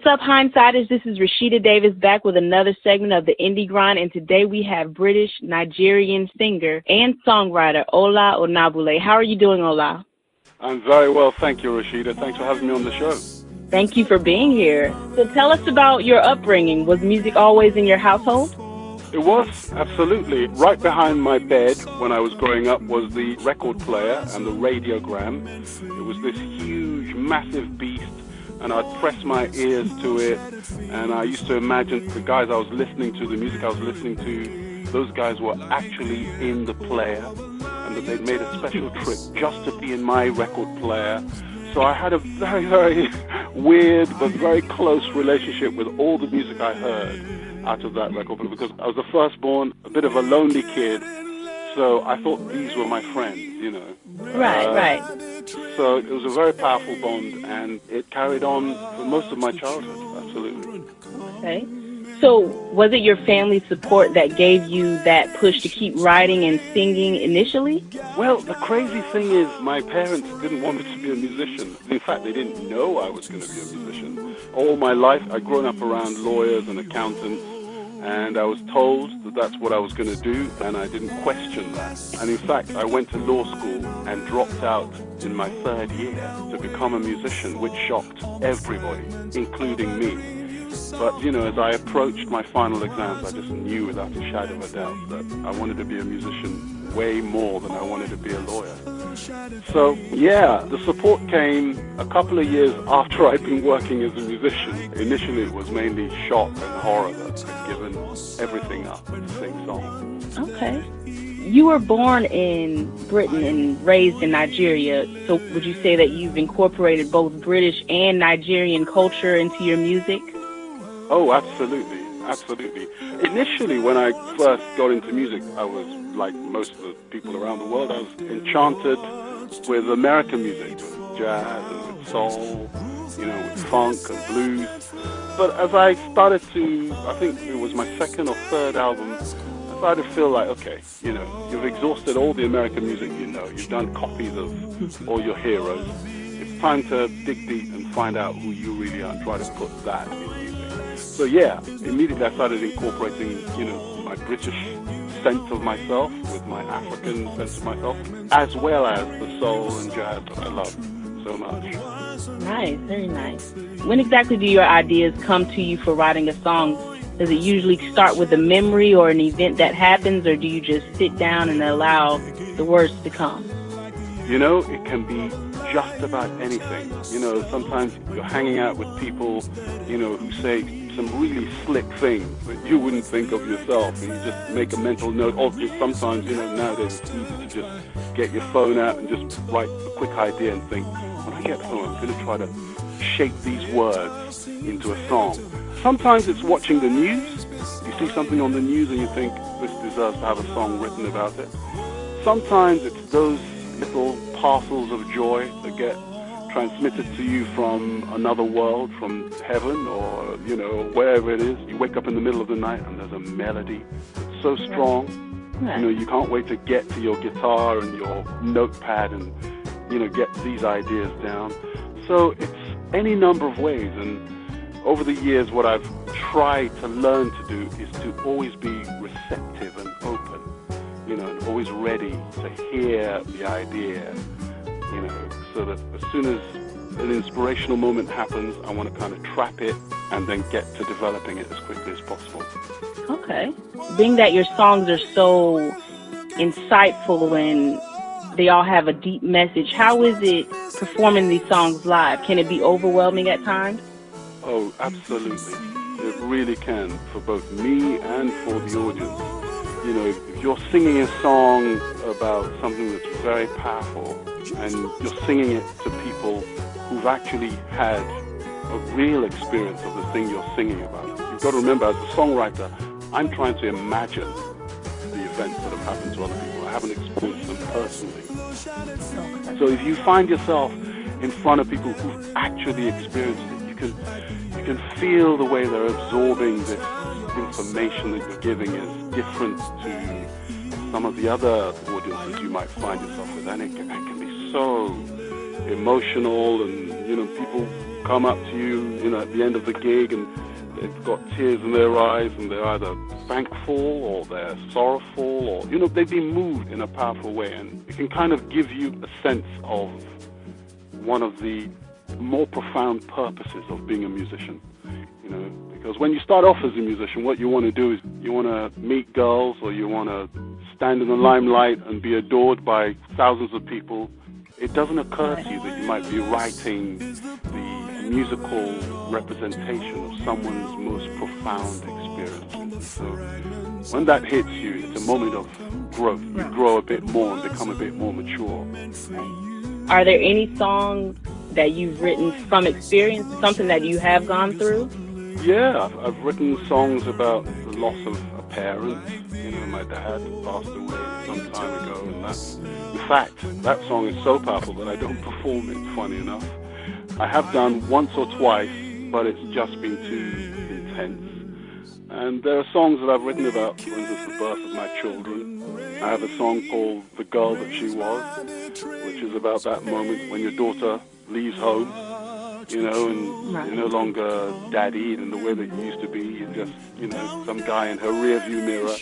What's up, Hindsiders? This is Rashida Davis back with another segment of the Indie Grind, and today we have British Nigerian singer and songwriter Ola Onabule. How are you doing, Ola? I'm very well, thank you, Rashida. Thanks for having me on the show. Thank you for being here. So tell us about your upbringing. Was music always in your household? It was, absolutely. Right behind my bed when I was growing up was the record player and the radiogram. It was this huge, massive beast, and I'd press my ears to it, and I used to imagine the guys I was listening to, the music I was listening to, those guys were actually in the player, and that they'd made a special trip just to be in my record player. So I had a very, very weird but very close relationship with all the music I heard out of that record player, because I was the firstborn, a bit of a lonely kid, so I thought these were my friends, you know. Right. So it was a very powerful bond, and it carried on for most of my childhood, absolutely. Okay. So was it your family's support that gave you that push to keep writing and singing initially? Well, the crazy thing is my parents didn't want me to be a musician. In fact, they didn't know I was going to be a musician. All my life, I'd grown up around lawyers and accountants, and I was told that that's what I was going to do, and I didn't question that. And in fact, I went to law school and dropped out in my third year to become a musician, which shocked everybody, including me. But, you know, as I approached my final exams, I just knew without a shadow of a doubt that I wanted to be a musician way more than I wanted to be a lawyer. So, yeah, the support came a couple of years after I'd been working as a musician. Initially, it was mainly shock and horror that I'd given everything up to sing songs. Okay. You were born in Britain and raised in Nigeria, so would you say that you've incorporated both British and Nigerian culture into your music? Oh, absolutely, absolutely. Initially, when I first got into music, I was, like most of the people around the world, I was enchanted with American music, with jazz and with soul, you know, with funk and blues. But as I started to, I think it was my second or third album, I started to feel like, okay, you know, you've exhausted all the American music you know. You've done copies of all your heroes. It's time to dig deep and find out who you really are and try to put that in music. So yeah, immediately I started incorporating, you know, my British sense of myself with my African sense of myself, as well as the soul and jazz that I love so much. Nice, very nice. When exactly do your ideas come to you for writing a song? Does it usually start with a memory or an event that happens, or do you just sit down and allow the words to come? You know, it can be just about anything. You know, sometimes you're hanging out with people, you know, who say some really slick things that you wouldn't think of yourself, and you just make a mental note. Or just sometimes, you know, nowadays it's easy to just get your phone out and just write a quick idea and think, when I get home, I'm going to try to shape these words into a song. Sometimes it's watching the news. You see something on the news and you think, this deserves to have a song written about it. Sometimes it's those little parcels of joy that get transmitted to you from another world, from heaven, or, you know, wherever it is. You wake up in the middle of the night and there's a melody that's so strong. You know, you can't wait to get to your guitar and your notepad and, you know, get these ideas down. So it's any number of ways, and over the years what I've tried to learn to do is to always be receptive and open, you know, and always ready to hear the idea, you know, so that as soon as an inspirational moment happens, I want to kind of trap it and then get to developing it as quickly as possible. Okay. Being that your songs are so insightful and they all have a deep message, how is it performing these songs live? Can it be overwhelming at times? Oh, absolutely. It really can, for both me and for the audience. You know, if you're singing a song about something that's very powerful and you're singing it to people who've actually had a real experience of the thing you're singing about, you've got to remember, as a songwriter, I'm trying to imagine the events that have happened to other people. I haven't experienced them personally. So if you find yourself in front of people who've actually experienced it, you can feel the way they're absorbing this information that you're giving is different to some of the other audiences you might find yourself with, and it can be so emotional, and, you know, people come up to you, at the end of the gig, and they've got tears in their eyes, and they're either thankful or they're sorrowful, or they've been moved in a powerful way, and it can kind of give you a sense of one of the more profound purposes of being a musician. Because when you start off as a musician, what you want to do is you want to meet girls, or you want to stand in the limelight and be adored by thousands of people. It doesn't occur to you that you might be writing the musical representation of someone's most profound experiences. So when that hits you, it's a moment of growth. You grow a bit more and become a bit more mature. Are there any songs that you've written from experience, something that you have gone through? Yeah, I've written songs about the loss of a parent. My dad passed away some time ago, and in fact, that song is so powerful that I don't perform it, funny enough. I have done once or twice, but it's just been too intense. And there are songs that I've written about, for instance, the birth of my children. I have a song called The Girl That She Was, which is about that moment when your daughter leaves home, and you're no longer daddy in the way that you used to be. You're just, some guy in her rear view mirror,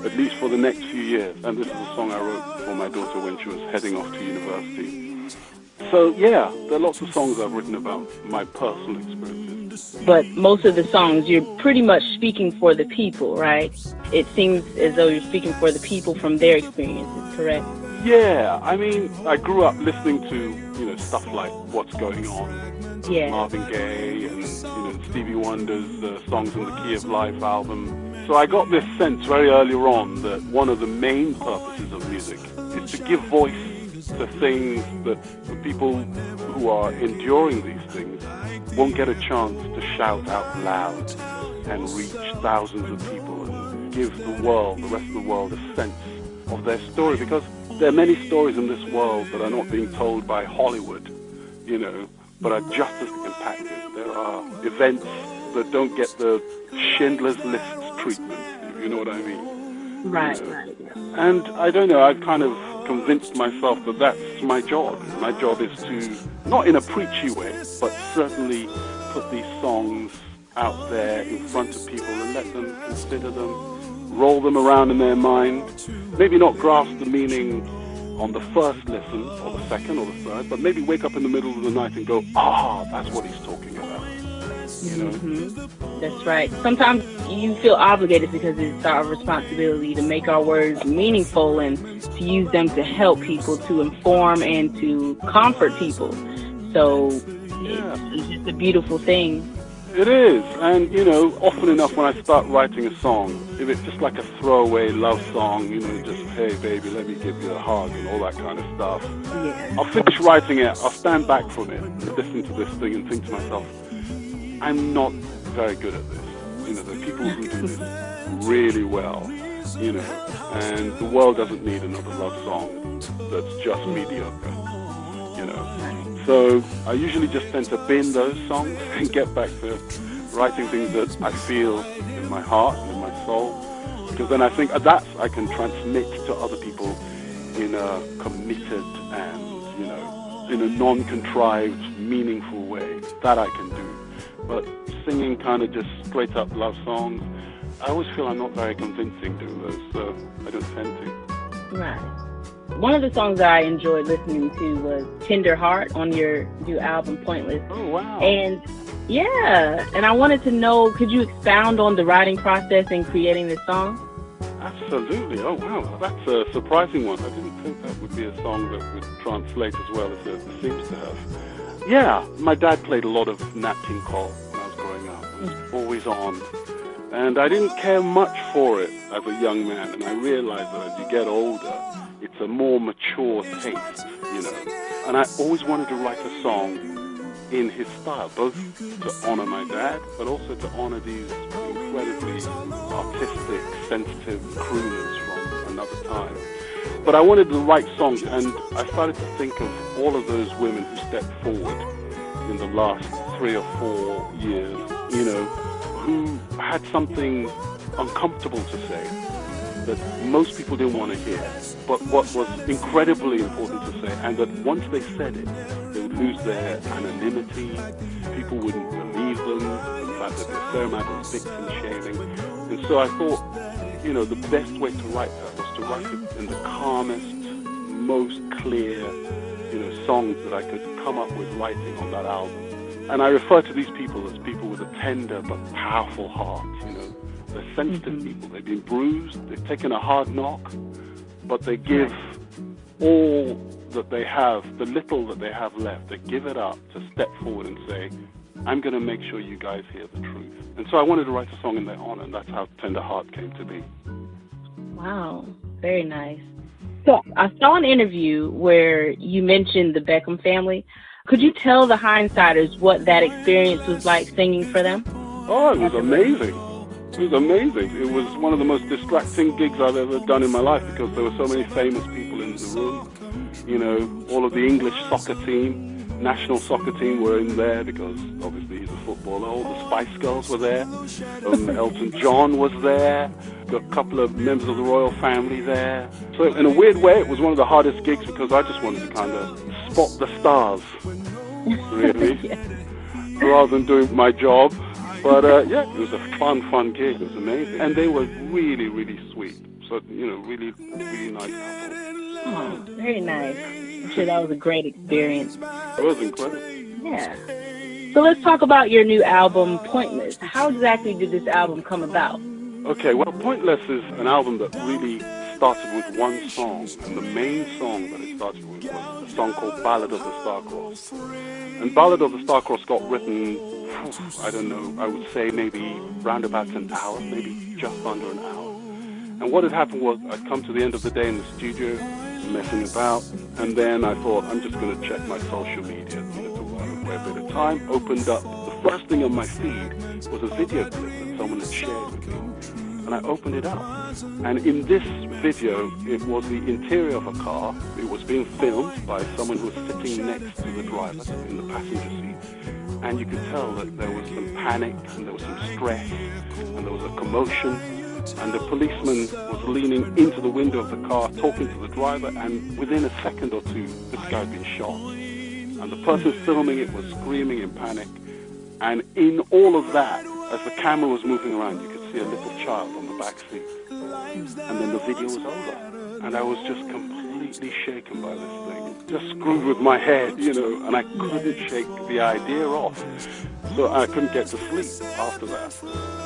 at least for the next few years. And this is a song I wrote for my daughter when she was heading off to university. So, yeah, there are lots of songs I've written about my personal experiences. But most of the songs, you're pretty much speaking for the people, right? It seems as though you're speaking for the people from their experiences, correct? Yeah, I mean, I grew up listening to, stuff like What's Going On, Marvin Gaye, and, Stevie Wonder's Songs in the Key of Life album. So I got this sense very early on that one of the main purposes of music is to give voice to things that the people who are enduring these things won't get a chance to shout out loud and reach thousands of people and give the rest of the world, a sense of their story. Because there are many stories in this world that are not being told by Hollywood, but are just as impactful. There are events that don't get the Schindler's List treatment, if you know what I mean. Right. And I don't know, I've kind of convinced myself that that's my job. My job is to, not in a preachy way, but certainly put these songs out there in front of people and let them consider them, roll them around in their mind, maybe not grasp the meaning on the first listen, or the second, or the third, but maybe wake up in the middle of the night and go, that's what he's talking about. That's right. Sometimes you feel obligated because it's our responsibility to make our words meaningful and to use them to help people, to inform and to comfort people. So it's just a beautiful thing. It is, and often enough when I start writing a song, if it's just like a throwaway love song, just, hey baby, let me give you a hug and all that kind of stuff, I'll finish writing it, I'll stand back from it, listen to this thing and think to myself, I'm not very good at this. There are people who do this really well, and the world doesn't need another love song that's just mediocre, So I usually just tend to bin those songs and get back to writing things that I feel in my heart and in my soul, because then I think that I can transmit to other people in a committed and, in a non-contrived, meaningful way. That I can do. But singing kind of just straight up love songs, I always feel I'm not very convincing doing those, so I don't tend to. Right. One of the songs that I enjoyed listening to was Tender Heart on your new album, Pointless. Oh, wow. And I wanted to know, could you expound on the writing process in creating this song? Absolutely. Oh, wow. That's a surprising one. I didn't think that would be a song that would translate as well as it seems to have. Yeah, my dad played a lot of Nat King Cole when I was growing up. It was always on. And I didn't care much for it as a young man, and I realized that as you get older, it's a more mature taste, And I always wanted to write a song in his style, both to honor my dad, but also to honor these incredibly artistic, sensitive crooners from another time. But I wanted the right song, and I started to think of all of those women who stepped forward in the last 3 or 4 years, who had something uncomfortable to say that most people didn't want to hear, but what was incredibly important to say, and that once they said it, they would lose their anonymity. People wouldn't believe them. In fact, there's a fair amount of victim shaming. And so I thought, the best way to write that was to write it in the calmest, most clear, songs that I could come up with writing on that album. And I refer to these people as people with a tender but powerful heart, They're sensitive people. They've been bruised. They've taken a hard knock, but they give all that they have, the little that they have left, they give it up to step forward and say, I'm going to make sure you guys hear the truth. And so I wanted to write a song in their honor, and that's how Tender Heart came to be. Wow, very nice. So I saw an interview where you mentioned the Beckham family. Could you tell the hindsiders what that experience was like singing for them? Oh, it was amazing. It was amazing. It was one of the most distracting gigs I've ever done in my life because there were so many famous people in the room. All of the English soccer team, national soccer team were in there because obviously he's a footballer. All the Spice Girls were there. Elton John was there. Got a couple of members of the royal family there. So in a weird way, it was one of the hardest gigs because I just wanted to kind of spot the stars, really, rather than doing my job. But it was a fun gig. It was amazing. And they were really, really sweet. So, really, really nice couple. Oh, very nice. I'm sure that was a great experience. It was incredible. Yeah. So let's talk about your new album, Pointless. How exactly did this album come about? Okay, well, Pointless is an album that really started with one song. And the main song that it started with was a song called Ballad of the Star-Crossed. And Ballad of the Star-Crossed got written, I don't know, I would say maybe round about an hour, maybe just under an hour. And what had happened was I'd come to the end of the day in the studio, messing about, and then I thought, I'm just going to check my social media. Took a bit of time, opened up. The first thing on my feed was a video clip that someone had shared with me. And I opened it up. And in this video, it was the interior of a car. It was being filmed by someone who was sitting next to the driver in the passenger seat. And you could tell that there was some panic, and there was some stress, and there was a commotion. And the policeman was leaning into the window of the car, talking to the driver, and within a second or two, this guy had been shot. And the person filming it was screaming in panic. And in all of that, as the camera was moving around, you could see a little child on the back seat. And then the video was over. And I was just completely shaken by this thing. Just screwed with my head, and I couldn't shake the idea off. So I couldn't get to sleep after that.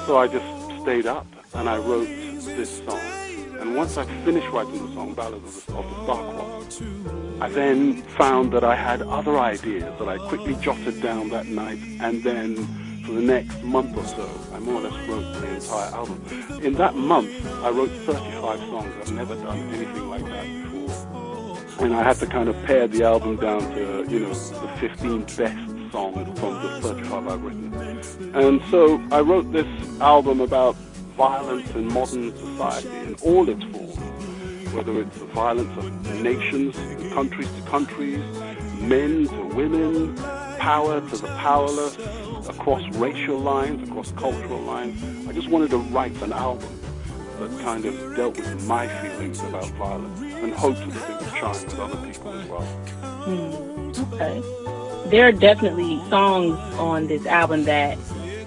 So I just stayed up and I wrote this song. And once I finished writing the song, Ballad of the Star-Crossed, I then found that I had other ideas that I quickly jotted down that night, and then for the next month or so, I more or less wrote the entire album. In that month, I wrote 35 songs. I've never done anything like that before. And I had to kind of pare the album down to, the 15 best songs from the 35 I've written. And so I wrote this album about violence in modern society in all its forms, whether it's the violence of nations, countries to countries, men to women, power to the powerless, across racial lines, across cultural lines. I just wanted to write an album that kind of dealt with my feelings about violence and hoped that it would chime with other people as well. Okay. There are definitely songs on this album that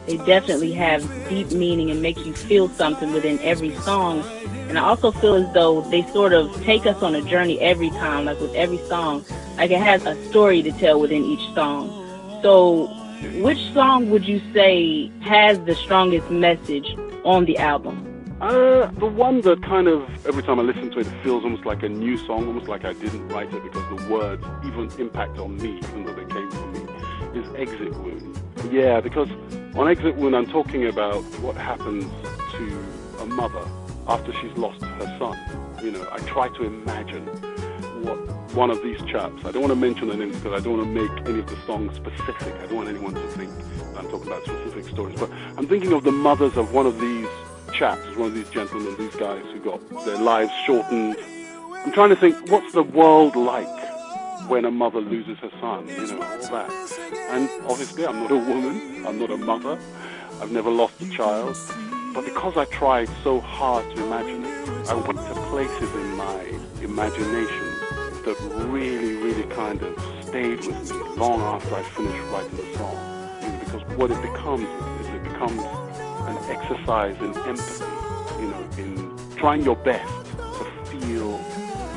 they definitely have deep meaning and make you feel something within every song. And I also feel as though they sort of take us on a journey every time, like with every song. Like it has a story to tell within each song. So which song would you say has the strongest message on the album? The one that kind of, every time I listen to it, it feels almost like a new song, almost like I didn't write it because the words even impact on me, even though they came from me, is Exit Wound. Yeah, because on Exit Wound, I'm talking about what happens to a mother after she's lost her son. I try to imagine what one of these chaps, I don't want to mention the names because I don't want to make any of the songs specific. I don't want anyone to think I'm talking about specific stories. But I'm thinking of the mothers of one of these chaps, one of these gentlemen, these guys who got their lives shortened. I'm trying to think, what's the world like when a mother loses her son, all that. And obviously I'm not a woman, I'm not a mother, I've never lost a child, but because I tried so hard to imagine it, I went to places in my imagination that really, really kind of stayed with me long after I finished writing the song. You know, because what it becomes is it becomes an exercise in empathy, you know, in trying your best to feel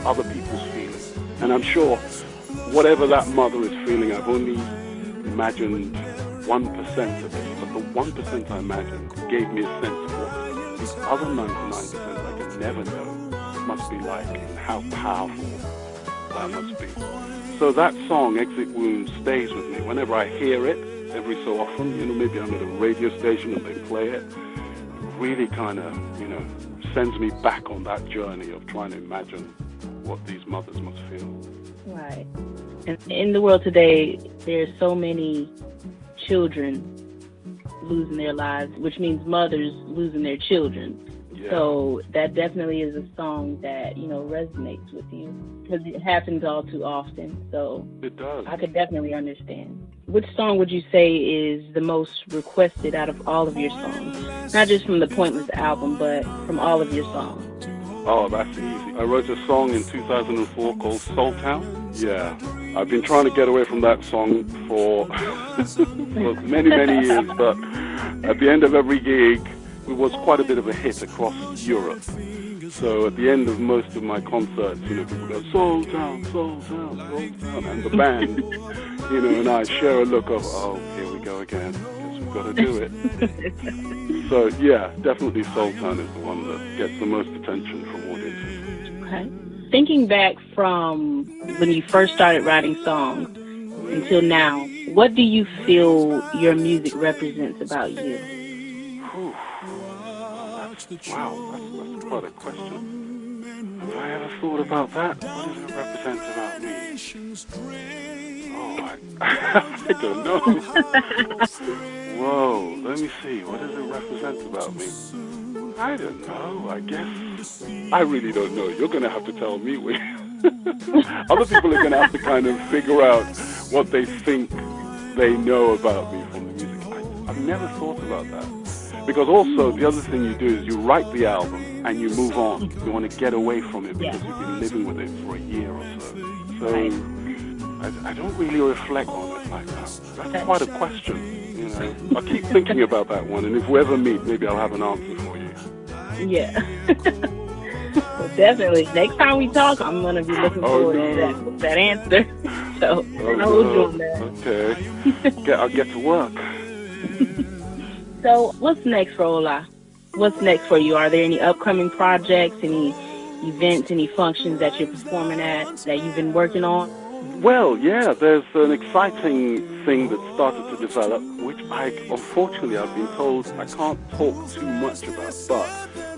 other people's feelings. And I'm sure whatever that mother is feeling, I've only imagined 1% of it, but the 1% I imagined gave me a sense of what the other 99% I could never know must be like and how powerful that must be. So that song, Exit Wound, stays with me. Whenever I hear it, every so often, you know, maybe I'm at a radio station and they play it, it really kind of, you know, sends me back on that journey of trying to imagine what these mothers must feel. Right. And in the world today, there's so many children losing their lives, which means mothers losing their children. Yeah. So that definitely is a song that, you know, resonates with you because it happens all too often. So It does. I could definitely understand. Which song would you say is the most requested out of all of your songs? Not just from the Pointless album, but from all of your songs. Oh, that's easy. I wrote a song in 2004 called Soul Town. Yeah, I've been trying to get away from that song for, for many, many years, but at the end of every gig, it was quite a bit of a hit across Europe. So at the end of most of my concerts, you know, people go, Soul Town, Soul Town, Soul Town, and the band, you know, and I share a look of, oh, here we go again, guess we've got to do it. So yeah, definitely Soul Town is the one that gets the most attention from audiences. Okay. Thinking back from when you first started writing songs until now, what do you feel your music represents about you? Wow, that's quite a question. Have I ever thought about that? What does it represent about me? Oh, I don't know. Whoa, let me see. What does it represent about me? I don't know. I guess I really don't know. You're going to have to tell me. Other people are going to have to kind of figure out what they think they know about me from the music. I've never thought about that. Because also, the other thing you do is you write the album and you move on. You want to get away from it because you've been living with it for a year or so. So I don't really reflect on it like that. That's quite a question. You know, I'll keep thinking about that one, and if we ever meet, maybe I'll have an answer for you. Yeah. Well, definitely. Next time we talk, I'm going to be looking forward to that answer. So I will join that. Okay. I'll get to work. So what's next for Ola? What's next for you? Are there any upcoming projects, any events, any functions that you're performing at that you've been working on? Well, yeah, there's an exciting thing that started to develop, which unfortunately, I've been told I can't talk too much about, but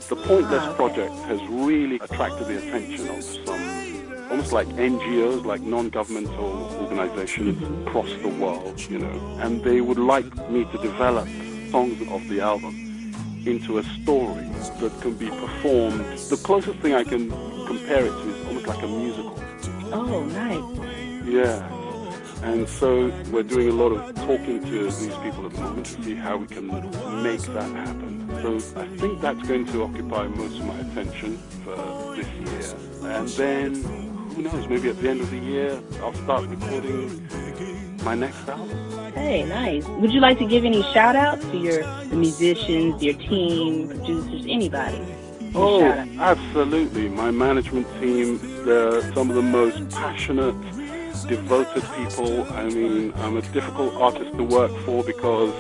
the Pointless Project has really attracted the attention of some almost like NGOs, like non-governmental organizations across the world, you know, and they would like me to develop songs of the album into a story that can be performed. The closest thing I can compare it to is almost like a musical. Oh, nice. Yeah. And so we're doing a lot of talking to these people at the moment to see how we can make that happen. So I think that's going to occupy most of my attention for this year. And then, who knows, maybe at the end of the year, I'll start recording my next album. Hey, nice. Would you like to give any shout-outs to the musicians, your team, producers, anybody? Oh, absolutely. My management team, they're some of the most passionate, devoted people. I mean, I'm a difficult artist to work for because,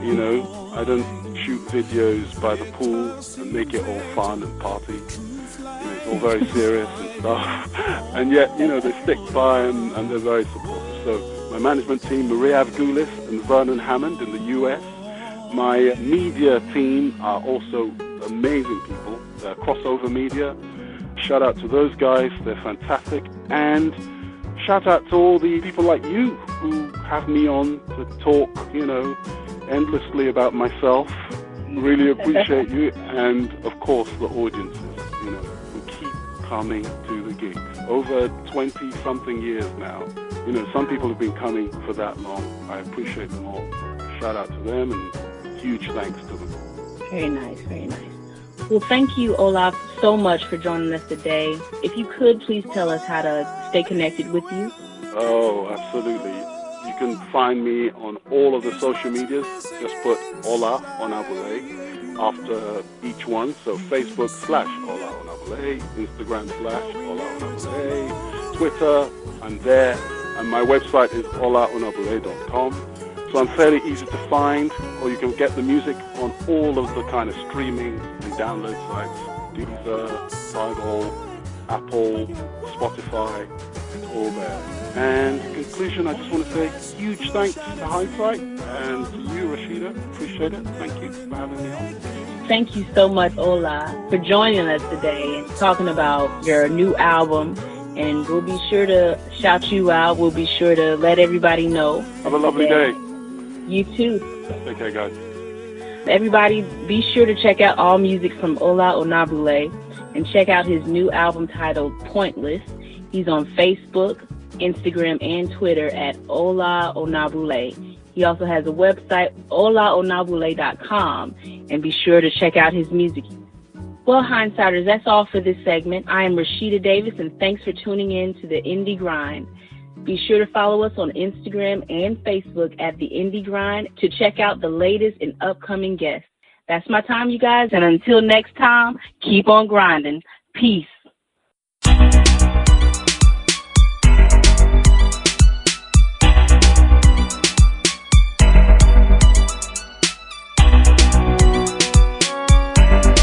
you know, I don't shoot videos by the pool and make it all fun and party. You know, it's all very serious and stuff. And yet, you know, they stick by and they're very supportive. So my management team, Maria Avgulis and Vernon Hammond in the US. My media team are also amazing people. Crossover Media. Shout out to those guys. They're fantastic. And shout out to all the people like you who have me on to talk, you know, endlessly about myself. Really appreciate you. And, of course, the audiences, you know, who keep coming to the gigs. Over 20-something years now. You know, some people have been coming for that long. I appreciate them all. Shout out to them and huge thanks to them. Very nice, very nice. Well, thank you, Olaf, so much for joining us today. If you could, please tell us how to stay connected with you. Oh, absolutely. You can find me on all of the social medias. Just put Ola Onabule after each one. So Facebook /Ola Onabule, Instagram /Ola Onabule, Twitter, I'm there. And my website is olaonabule.com. So I'm fairly easy to find, or you can get the music on all of the kind of streaming and download sites. Deezer, Tidal, Apple, Spotify, it's all there. And in conclusion, I just want to say huge thanks to Hindsight and to you, Rashida. Appreciate it. Thank you for having me on. Thank you so much, Ola, for joining us today and talking about your new album. And we'll be sure to shout you out. We'll be sure to let everybody know. Have a lovely day. You too. Take care, guys. Everybody, be sure to check out all music from Ola Onabule and check out his new album titled Pointless. He's on Facebook, Instagram, and Twitter at Ola Onabule. He also has a website, olaonabule.com, and be sure to check out his music. Well, Hindsighters, that's all for this segment. I am Rashida Davis, and thanks for tuning in to the Indie Grind. Be sure to follow us on Instagram and Facebook at the Indie Grind to check out the latest and upcoming guests. That's my time, you guys, and until next time, keep on grinding. Peace.